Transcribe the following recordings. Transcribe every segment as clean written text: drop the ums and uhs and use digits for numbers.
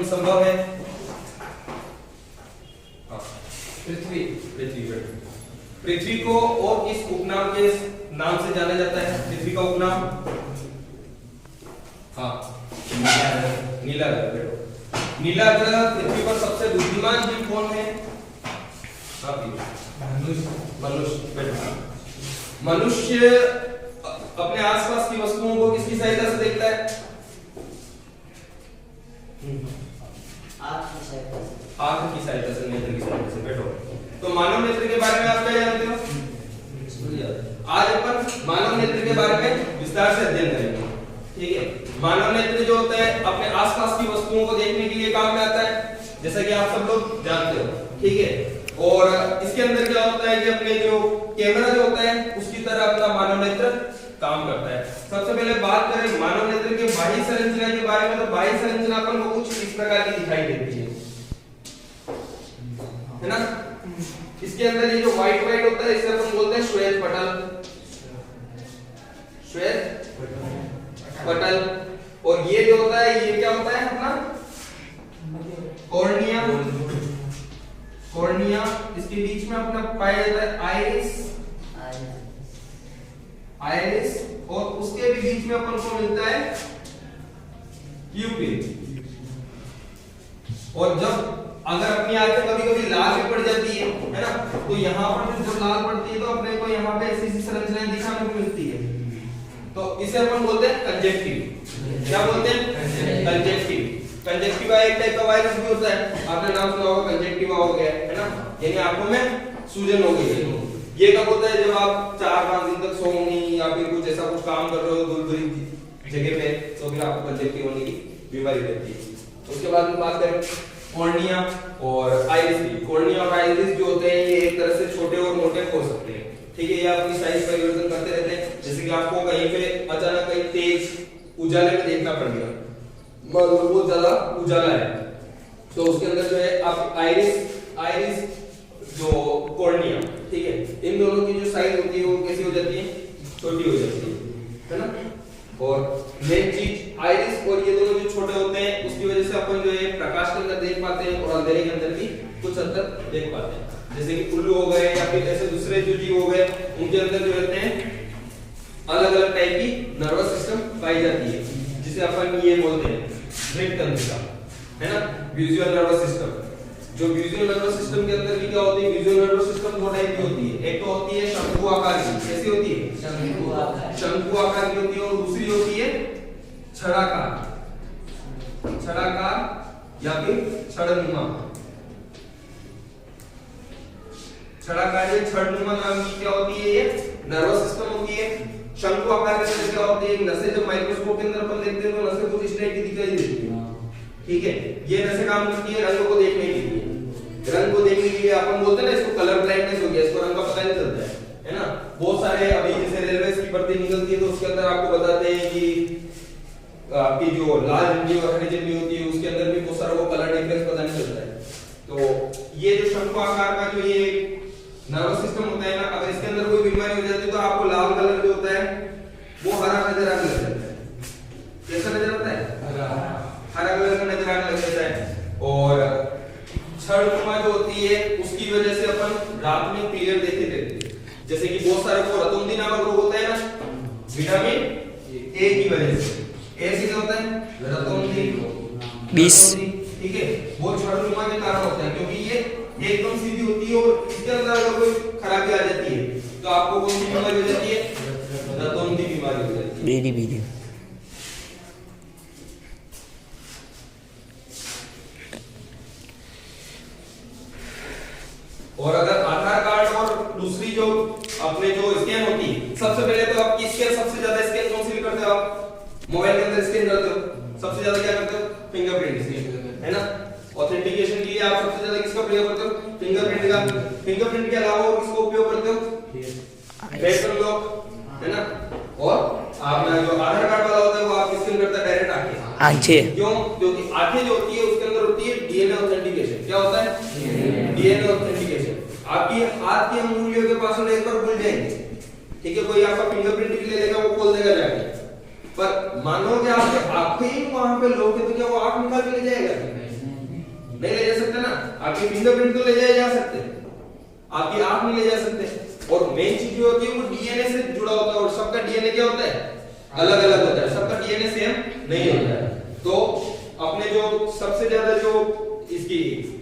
संभव है? पृथ्वी। पृथ्वी को और किस उपनाम के नाम से जाना जाता है? पृथ्वी का उपनाम? नीला ग्रह। नीला ग्रह पृथ्वी पर सबसे बुद्धिमान जीव कौन है? मनुष्य अपने आसपास की वस्तुओं को किसकी सहायता से देखता है? आंख की सहायता से, नेत्र की सहायता से। बैठो। तो मानव नेत्र के बारे में आप क्या जानते हो? आज अपन मानव नेत्र के बारे में विस्तार से अध्ययन करेंगे। ठीक है। मानव नेत्र जो होता है अपने आसपास की वस्तुओं को देखने के लिए काम में आता है, जैसा कि आप सब लोग जानते हो। ठीक है। और इसके अंदर क्या होता है कि अपने जो कैमरा जो होता है उसकी तरह अपना मानव नेत्र काम करता है। सबसे पहले बात करें मानव नेत्र के बाह्य संरचना के बारे में, तो बाह्य संरचना अपन को कुछ इस प्रकार की दिखाई देती है ना। इसके अंदर ये जो व्हाइट होता है इसे अपन बोलते हैं श्वेत पटल। श्वेत पटल। और ये जो होता है ये क्या होता है अपना कॉर्निया। कॉर्निया। इसके बीच में अपना पाया जाता है आइरिस। आइरिस। और उसके भी बीच में अपन को मिलता है प्यूपिल। और जब अगर अपनी आंखें कभी-कभी लाल भी पड़ जाती है ना, तो यहाँ पर जब लाल पड़ती है तो अपने को यहाँ पे ऐसी संरचनाएं दिखाने को मिलती है, तो इसे अपन बोलते हैं कंजक्टिव। क्या बोलते हैं? कंजक्टिव। कंजक्टिवा एक टाइप का वायरस भी होता है, आपने नाम सुना होगा, कंजक्टिवा हो गया है ना, यानी आंखों में सूजन हो गई है। ये कब होता है? जब आप 4-5 दिन तक सोओ नहीं या फिर कुछ ऐसा कुछ काम कर रहे हो दूर जगह पे, तो फिर आपको कंजक्टिव होने की बीमारी रहती है। उसके बाद में बात करें कॉर्निया और आइरिस की। कॉर्निया और आइरिस जो होते हैं ये एक तरह से छोटे और मोटे हो सकते हैं। ठीक है। ये अपनी साइज परिवर्तन करते रहते हैं। जैसे कि आपको कहीं पे अचानक कहीं तेज उजाले में देखना पड़ गया, बहुत ज्यादा उजाला है, तो उसके अंदर जो है आप आइरिस जो कॉर्निया, ठीक है, इन दोनों की जो साइज होती है वो कैसी हो जाती है? छोटी हो जाती है ना। और मेन चीज आइरिस और ये दोनों जो छोटे होते हैं उसकी वजह से अपन जो है प्रकाश के अंदर देख पाते हैं और अंधेरे के अंदर भी कुछ हद तक देख पाते हैं। जैसे कि उल्लू हो गए या फिर ऐसे दूसरे जो जीव हो गए, उनके अंदर जो रहते हैं अलग अलग टाइप की नर्वस सिस्टम पाई जाती है, जिसे अपन ये बोलते हैं दृक तंत्रिका, है ना, विजुअल नर्वस सिस्टम। जो विजुअल नर्वस सिस्टम के अंदर भी क्या होती है? विजुअल नर्वस सिस्टम दो टाइप की होती है। एक तो होती है शंकु आकार की। कैसी होती है? शंकु आकार की होती है। और दूसरी होती है छड़ाकार। छड़ाकार या फिर छड़नुमा। छड़ाकार या छड़नुमा नाम की क्या होती है? ये नर्वस सिस्टम होती है। शंकु आकार के अंदर क्या होती है? नसें जब माइक्रोस्कोप के अंदर अपन देखते हैं तो नसें कुछ इस टाइप की दिखाई देती है। ठीक है। ये नसें काम करती है रंग को देखने के लिए। रंग को देखने के लिए अपन बोलते हैं ना इसको कलर ब्लाइंडनेस हो गया, इसको रंग का पता नहीं चलता है ना। बहुत सारे अभी जैसे रेलवे की भर्ती निकलती है तो उसके अंदर आपको बताते हैं कि आपकी जो लाल झंडी और हरी झंडी होती है उसके अंदर भी बहुत सारा वो कलर डिफरेंस पता नहीं चलता है। तो ये जो शंकु आकार का जो ये नर्वस सिस्टम होता है ना, अगर इसके अंदर कोई बीमारी हो जाती है तो आपको लाल कलर जो होता है वो हरा नजर आने लग जाता है। कैसा नजर आता है? हरा कलर का नजर आने लग जाता है। और छड़नुमा जो होती है उसकी वजह से अपन रात में क्लियर देखते थे। जैसे कि बहुत सारे को रतौंधी नामक रोग होता है ना, विटामिन ए की वजह से। ए से क्या होता है? रतौंधी 20। ठीक है। वो छड़नुमा के कारण होता है क्योंकि ये एकदम सीधी होती है और इसके अंदर अगर कोई खराबी आ जाती है तो आपको कौन सी बीमारी हो जाती है? रतौंधी बीमारी हो जाती है। बेरी। और अगर आधार कार्ड और दूसरी जो अपने जो स्कैन होती है, सबसे पहले तो आपकी स्कैन सबसे ज्यादा स्कैन कौन सी करते हो? आप मोबाइल के अंदर स्कैन करते हो, सबसे ज्यादा क्या करते हो? फिंगरप्रिंट स्कैन, है ना। ऑथेंटिकेशन के लिए आप सबसे ज्यादा किसका प्रयोग करते हो? फिंगरप्रिंट का। फिंगरप्रिंट के अलावा और किसका उपयोग करते हो? फेस अनलॉक, है ना। और आपका जो आधार कार्ड वाला होता है वो आप स्कैन करता है डायरेक्ट आंखें। क्यों? क्योंकि आंखें जो होती है उसके अंदर होती है डीएनए ऑथेंटिकेशन। क्या होता है? DNA authentication. आपकी हाथ की अंगुलियों के पासवर्ड एक बार भूल जाएंगे, ठीक है, कोई आपका फिंगरप्रिंट भी ले लेगा, वो खोल देगा जाके, पर मानो कि आपके आंखें ही वहां पे लोग हैं तो क्या वो आंख निकाल के ले जाएगा? नहीं ले जा सकते ना, आपकी फिंगरप्रिंट तो ले जाए जा सकते हैं, आपकी आंख नहीं ले जा सकते। और मेन चीज जो होती है वो डीएनए से जुड़ा होता है, और सबका डीएनए क्या होता है, अलग अलग होता है, सबका डीएनए सेम नहीं होता है। तो अपने जो सबसे ज्यादा जो इसकी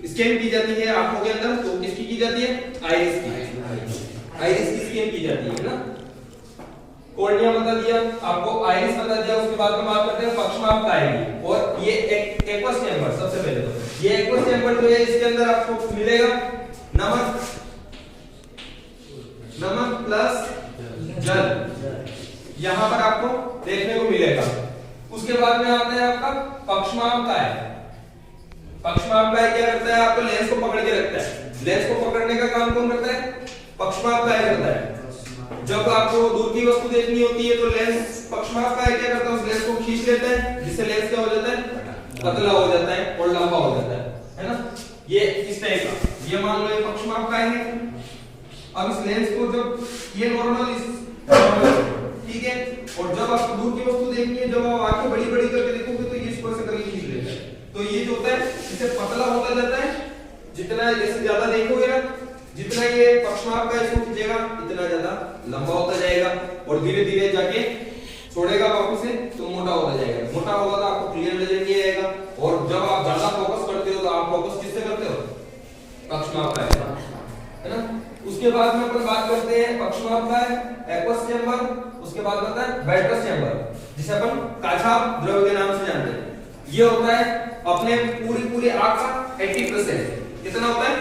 स्कैन की जाती है आंखों के अंदर, तो किसकी की जाती है, आइरिस की, आइरिस की स्कैन की जाती है ना। कॉर्निया बता दिया आपको, आइरिस बता दिया, उसके बाद में बात करते हैं पक्षमाप काय की। और ये एक्वस चैम्बर, सबसे पहले तो ये एक्वस चैम्बर जो है इसके अंदर आपको मिलेगा नमक, नमक प्लस जल, यहां पर आपको देखने को मिलेगा। उसके बाद में आता है आपका पक्षमाप काय। पक्षमाप काय क्या करता है, आपको लेंस को पकड़ के रखता है। लेंस को पकड़ने का काम कौन करता है, पक्षमाप काय करता है। जब आपको दूर की वस्तु देखनी होती है तो लेंस, पक्षमाप काय क्या करता है, उस लेंस को खींच लेता है, जिससे लेंस क्या हो जाता है, पतला हो जाता है और लंबा हो जाता है ना। ये इस टाइप का, ये मान लो ये पक्षमाप काय है। अब इस लेंस को जब ये नॉर्मल, ठीक है, और जब आपको दूर की वस्तु देखनी है, जब आप आंखें बड़ी बड़ी करके देखोगे तो ये इस तरह से करके खींच लेता है। तो ये जो होता है इसे पतला होता जाता है, जितना जैसे ज्यादा देखोगे ना, जितना ये पक्षमाप का इसको खींचेगा इतना ज्यादा लंबा होता जाएगा, और धीरे धीरे जाके छोड़ेगा वापस से तो मोटा होता जाएगा। मोटा होगा तो आपको क्लियर नजर नहीं आएगा। और जब आप ज्यादा फोकस करते हो तो आप फोकस किससे करते हो, पक्षमाप का है ना। उसके बाद में अपन बात करते हैं पक्षमाप का एक्वस चैम्बर, उसके बाद होता है वाइट्रस चैम्बर, जिसे अपन काछाप द्रव्य के नाम से जानते हैं। ये होता है अपने पूरी आंख का 80%, कितना होता है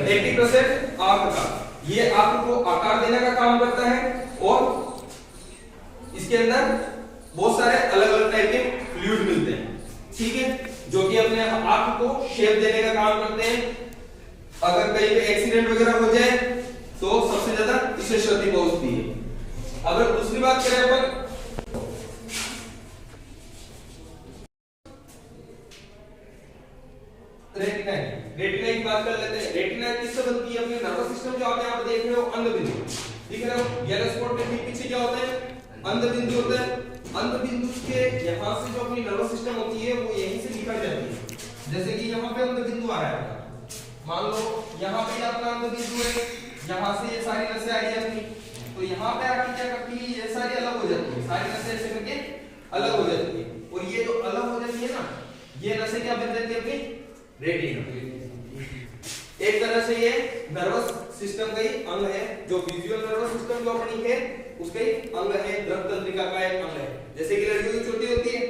80% आंख का। ये आंख को आकार देने का काम करता है, और इसके अंदर बहुत सारे अलग अलग टाइप के फ्लूइड मिलते हैं, ठीक है, जो कि अपने आंख को शेप देने का काम करते हैं। अगर कहीं पे एक्सीडेंट वगैरह हो जाए तो सबसे ज्यादा इसे क्षति पहुंचती है। अगर दूसरी बात करें अपन रेटिना की, रेटिना की बात कर लेते हैं। रेटिना किससे बनती है, अपने नर्वस सिस्टम जो आप यहाँ पे देख रहे हो, अंध बिंदु दिख रहे हो, येलो स्पॉट के ठीक पीछे क्या होता है, अंध बिंदु होता है। अंध बिंदु के यहाँ से जो अपनी नर्वस सिस्टम होती है वो यहीं से निकल जाती है। जैसे कि यहाँ पे अंध बिंदु आ रहा है, मान लो यहाँ पे अपना अंध बिंदु है, यहाँ से ये सारी नसें आ रही है अपनी, तो यहाँ पे आके क्या करती है, ये सारी अलग हो जाती है, सारी नसें ऐसे करके अलग हो जाती है। और ये जो अलग हो जाती है ना, ये नसें क्या बन जाती है, अपनी रेटिना। एक तरह से ये नर्वस सिस्टम का ही अंग है, जो विजुअल नर्वस सिस्टम जो अपनी है उसका ही अंग है, द्रव तंत्रिका का एक अंग है। जैसे कि लड़कियों की चोटी होती है,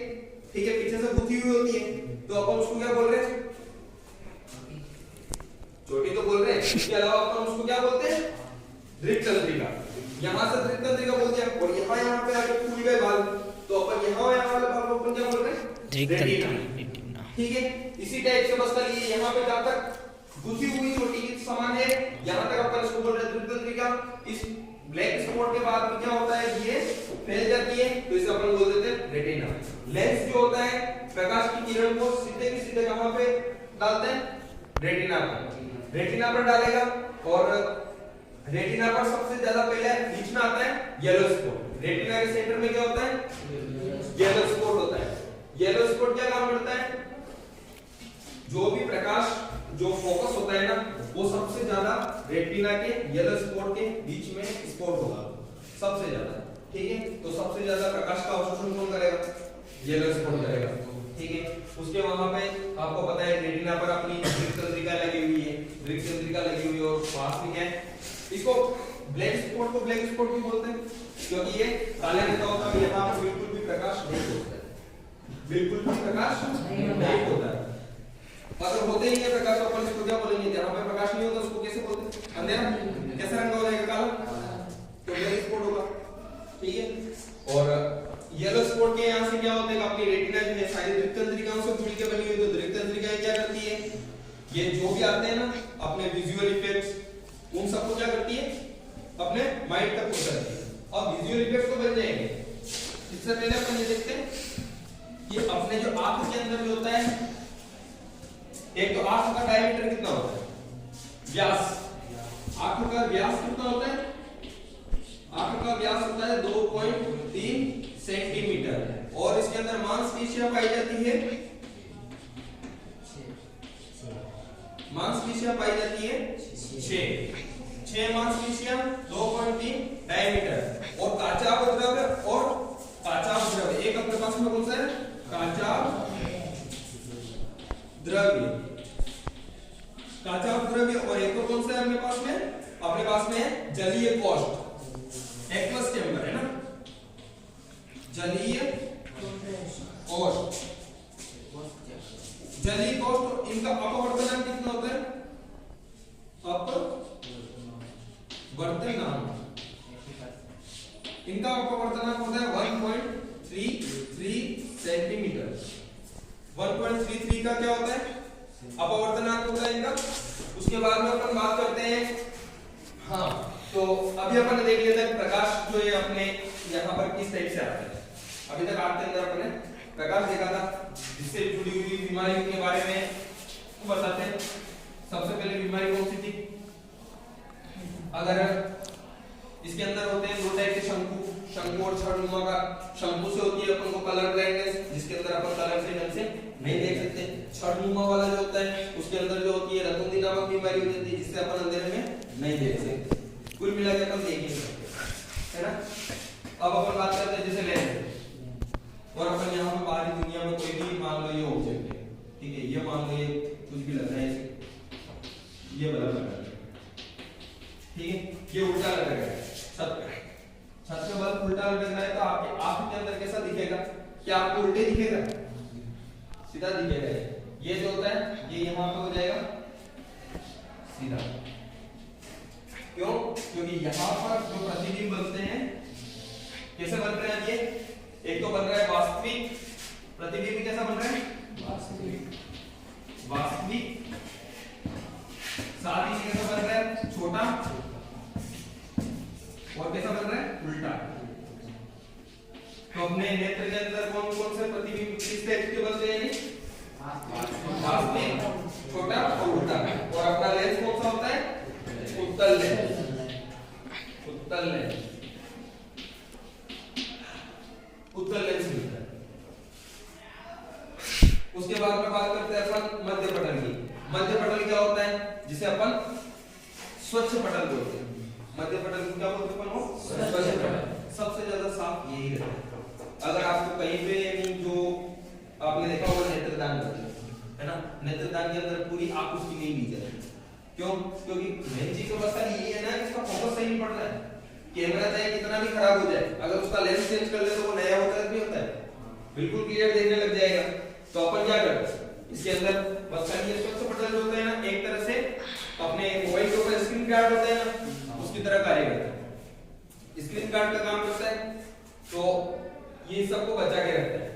ठीक है, पीछे से गुथी हुई होती है, तो अपन उसको क्या बोल रहे हैं, चोटी तो बोल रहे हैं, इसके अलावा अपन उसको क्या बोलते हैं, दृक तंत्रिका। यहाँ से दृक तंत्रिका बोल दिया, और यहाँ पे आके फूल गए बाल, तो अपन यहाँ वाले बाल को अपन क्या बोल रहे हैं, रेटिना, ठीक है। इसी टाइप से बस खाली यहाँ पे जहाँ तक गुथी हुई चोटी के समान है, यहाँ तक अपन इसको बोल रहे हैं दृक तंत्रिका। इस ब्लैक स्पॉट के बाद में क्या होता है, ये फैल जाती है, तो इसे अपन बोल देते हैं रेटिना। लेंस जो होता है प्रकाश की किरण को सीधे की सीधे कहाँ पे डालते हैं, रेटिना पर। रेटिना पर डालेगा, और रेटिना पर सबसे ज्यादा पहले बीच में आता है येलो स्पॉट। रेटिना के सेंटर में क्या होता है, येलो स्पॉट होता है। येलो स्पॉट क्या काम करता है, जो भी प्रकाश जो फोकस होता है ना, वो सबसे ज्यादा रेटिना के येलो स्पॉट के बीच में स्पॉट होगा सबसे ज्यादा, ठीक है। तो सबसे ज्यादा प्रकाश का अवशोषण कौन करेगा, येलो स्पॉट करेगा, ठीक है। उसके वहां पे आपको पता है रेटिना पर अपनी दृक तंत्रिका लगी हुई है, दृक तंत्रिका लगी हुई है, और पास में है इसको ब्लैक स्पॉट को ब्लैक स्पॉट भी बोलते हैं, क्योंकि ये काले रंग का होता है, यहाँ पर बिल्कुल भी प्रकाश नहीं होता है, बिल्कुल भी प्रकाश नहीं होता है। अगर होते ही है प्रकाश तो अपन इसको क्या बोलेंगे, जहाँ पे प्रकाश नहीं होता उसको कैसे बोलते हैं, अंधेरा। कैसा रंग हो जाएगा, काला, तो ब्लैक स्पॉट होगा, ठीक है। और येलो स्पॉट के यहाँ से क्या होता है, अपनी रेटिना जो है सारी दृक तंत्रिकाओं से जुड़ के बनी हुई, तो दृक तंत्रिकाएं क्या करती है, ये जो भी आते हैं ना अपने विजुअल इफेक्ट्स, उन सबको क्या करती है, अपने माइंड तक पहुंचाती है। अब विजुअल इफेक्ट्स तो बन जाएंगे, इससे पहले अपन ये देखते हैं कि अपने जो आंख के अंदर जो होता है, एक तो आंख का डायमीटर कितना होता है, व्यास, आंख का व्यास कितना होता है, आंख का व्यास होता है 2.3 सेंटीमीटर, और इसके अंदर मांसपेशियां पाई जाती है जाती है 6 मास लीशियम, 2.3 डायमीटर। और काचा द्रव्य और काचा द्रव्य, एक अपने पास में कौन सा है? काचा द्रव्य, काचा द्रव्य। और एक तो कौन सा है अपने पास में? अपने पास में है जलीय कोष्ठ, एक्वस चैम्बर है ना, जलीय कोष्ठ। जलीय कोष्ठ, इनका अपवर्तनांक कितना होता है? अपवर्तनांक, इनका अपवर्तनांक होता है 1.33 सेंटीमीटर। 1.33 का क्या होता है? अपवर्तनांक होता है इनका। उसके बाद में अपन बात करते हैं, हाँ तो अभी अपन ने देख लिया था प्रकाश जो है अपने यहाँ पर किस टाइप से आता है। अभी तक आपके अंदर अपने प्रकाश देखा था, जिससे जुड़ी हुई बीमारियों के बारे में बताते हैं। सबसे पहले बीमारी कौन सी थी? अगर इसके अंदर होते हैं दो टाइप के शंकु और छड़नुमा का। शंकु से होती है अपन को कलर ब्लाइंडनेस, जिसके अंदर अपन कलर से ढंग से नहीं देख सकते। छड़नुमा वाला जो होता है उसके अंदर जो होती है रतुंधी नामक बीमारी हो जाती है, जिससे अपन अंधेरे में नहीं देख सकते। कुल मिला के अपन देख नहीं सकते, है ना। अब अपन बात करते हैं जैसे लेंस, और अपन यहाँ पे बाहरी दुनिया में कोई भी मान लो ये ऑब्जेक्ट है, ठीक है, ये मान लो ये कुछ भी लग रहा है, ये बल्ब लगा है, ठीक है, ये उल्टा लग रहा है छत पे बल्ब उल्टा लग रहा है, तो आपके आंख के अंदर कैसा दिखेगा? क्या आपको उल्टे दिखेगा? सीधा दिखेगा। ये जो होता है ये यहाँ पे हो जाएगा सीधा। क्यों? क्योंकि यहाँ पर जो प्रतिबिंब बनते हैं कैसे बन रहे हैं? ये एक तो बन रहा है वास्तविक प्रतिबिंब, कैसा बन रहा है? वास्तविक। साथ ही कैसा बन रहा है? छोटा। और कैसा बन रहा है? उल्टा। तो अपने नेत्र के अंदर कौन कौन से प्रतिबिंब किस टाइप के बनते हैं? वास्तविक, छोटा और उल्टा। और अपना लेंस कौन सा होता है? उत्तल लेंस। उत्तल लेंस, उत्तल लेंस मिलता है। उसके बाद में बात करते हैं अपन मध्य पटल की। मध्य पटल क्या होता है? जिसे अपन स्वच्छ पटल बोलते हैं। मध्य पटल को क्या बोलते हैं अपन? स्वच्छ पटल। सबसे ज्यादा साफ यही रहता है। अगर आपको कहीं पे यानी जो आपने देखा होगा नेत्रदान करते है ना, नेत्रदान के अंदर पूरी आंख उसकी नहीं ली जाती। क्यों? क्योंकि मेन चीज तो बस ये है ना कि इसका फोकस सही नहीं पड़ रहा है। कैमरा चाहे कितना भी खराब हो जाए, अगर उसका लेंस चेंज कर ले तो वो नया होता है नहीं होता है, बिल्कुल क्लियर देखने लग जाएगा। तो अपन क्या करते हैं इसके अंदर? बस ये स्वच्छ पटल जो होता है ना, एक तरह से अपने मोबाइल के ऊपर स्क्रीन गार्ड होता है ना, उसकी तरह कार्य करता है। स्क्रीन गार्ड का काम करता है, तो ये सबको बचा के रखता है।